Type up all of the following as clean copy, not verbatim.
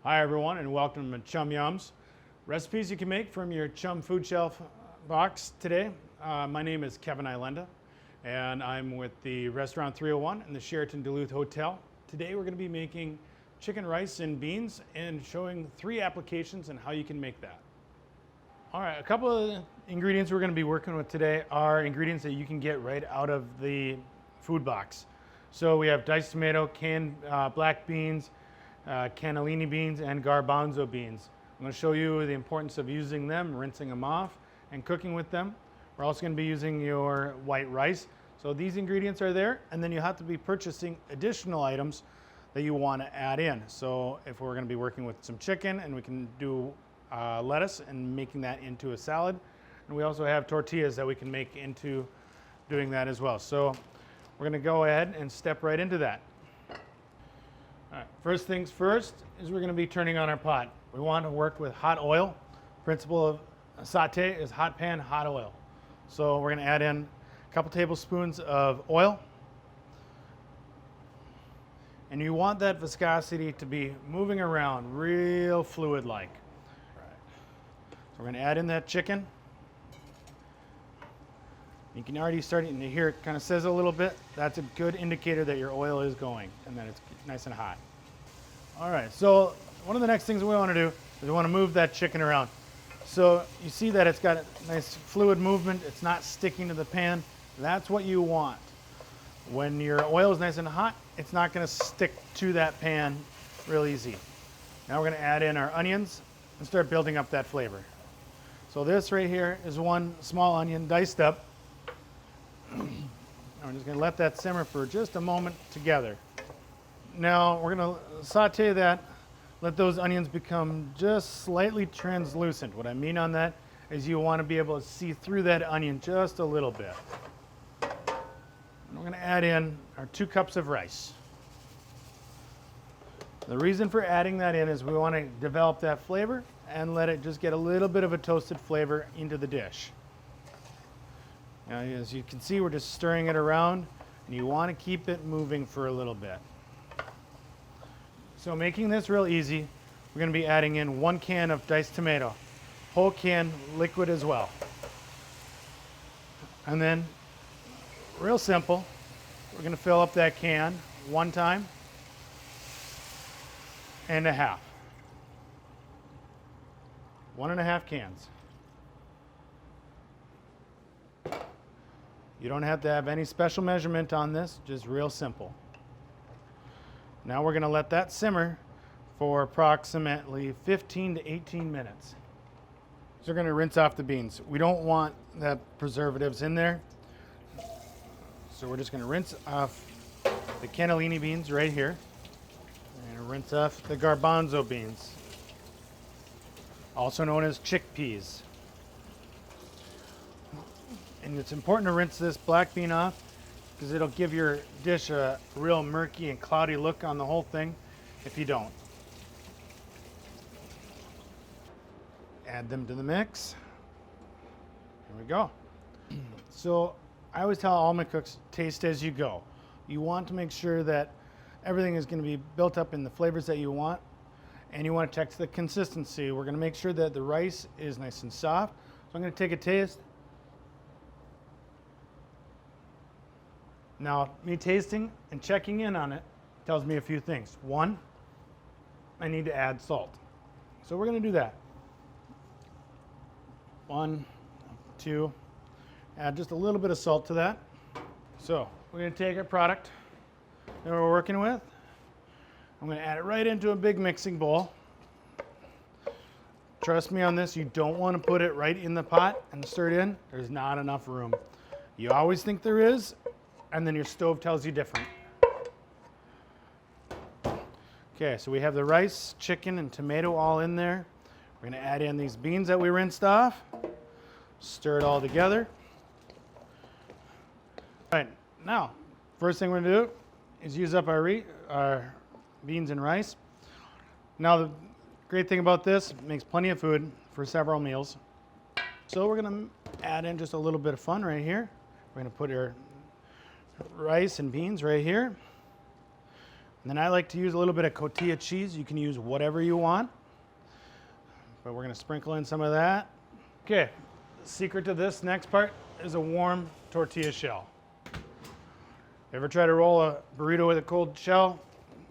Hi everyone and welcome to ChumYums. Recipes you can make from your Chum food shelf box today. My name is Kevin Ilenda and I'm with the Restaurant 301 in the Sheraton Duluth Hotel. Today we're going to be making chicken rice and beans and showing 3 applications and how you can make that. Alright, a couple of ingredients we're going to be working with today are ingredients that you can get right out of the food box. So we have diced tomato, canned black beans, cannellini beans, and garbanzo beans. I'm going to show you the importance of using them, rinsing them off, and cooking with them. We're also going to be using your white rice. So these ingredients are there, and then you have to be purchasing additional items that you want to add in. So if we're going to be working with some chicken, and we can do lettuce and making that into a salad. And we also have tortillas that we can make into doing that as well. So we're going to go ahead and step right into that. All right, first things first is we're going to be turning on our pot. We want to work with hot oil. Principle of Saute is hot pan, hot oil. So we're going to add in a couple tablespoons of oil. And you want that viscosity to be moving around real fluid-like. So we're going to add in that chicken. You can already start to hear it kind of sizzle a little bit. That's a good indicator that your oil is going and that it's nice and hot. All right, so one of the next things we want to do is we want to move that chicken around. So you see that it's got a nice fluid movement. It's not sticking to the pan. That's what you want. When your oil is nice and hot, it's not going to stick to that pan real easy. Now we're going to add in our onions and start building up that flavor. So this right here is one small onion diced up. I'm just going to let that simmer for just a moment together. Now we're going to saute that, let those onions become just slightly translucent. What I mean on that is you want to be able to see through that onion just a little bit. And we're going to add in our 2 cups of rice. The reason for adding that in is we want to develop that flavor and let it just get a little bit of a toasted flavor into the dish. Now, as you can see, we're just stirring it around, and you want to keep it moving for a little bit. So making this real easy, we're going to be adding in 1 can of diced tomato, whole can liquid as well. And then, real simple, we're going to fill up that can 1 time and a half. 1.5 cans. You don't have to have any special measurement on this, just real simple. Now we're going to let that simmer for approximately 15 to 18 minutes. So we're going to rinse off the beans. We don't want the preservatives in there. So we're just going to rinse off the cannellini beans right here. We're going to rinse off the garbanzo beans, also known as chickpeas. And it's important to rinse this black bean off because it'll give your dish a real murky and cloudy look on the whole thing if you don't. Add them to the mix. Here we go. So I always tell all my cooks, taste as you go. You want to make sure that everything is going to be built up in the flavors that you want, and you want to check the consistency. We're going to make sure that the rice is nice and soft. So I'm going to take a taste. Now, me tasting and checking in on it tells me a few things. 1, I need to add salt. So we're going to do that. 1, 2, add just a little bit of salt to that. So we're going to take our product that we're working with. I'm going to add it right into a big mixing bowl. Trust me on this, you don't want to put it right in the pot and stir it in. There's not enough room. You always think there is, and then your stove tells you different. Okay, so we have the rice, chicken, and tomato all in there. We're going to add in these beans that we rinsed off. Stir it all together. All right, now, first thing we're going to do is use up our beans and rice. Now, the great thing about this, it makes plenty of food for several meals. So we're going to add in just a little bit of fun right here. We're going to put our rice and beans right here. And then I like to use a little bit of Tortilla cheese. You can use whatever you want, but we're going to sprinkle in some of that. Okay, the secret to this next part is a warm tortilla shell. Ever try to roll a burrito with a cold shell?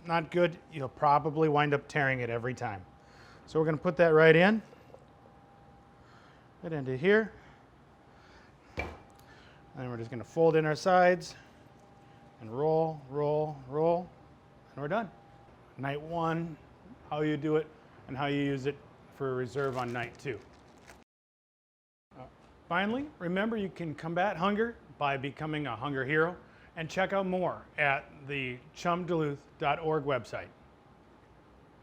Not good. You'll probably wind up tearing it every time. So we're going to put that right in. Right into here. And we're just going to fold in our sides and roll, roll, roll, and we're done. Night 1, how you do it and how you use it for reserve on night 2. Finally, remember you can combat hunger by becoming a hunger hero, and check out more at the chumduluth.org website.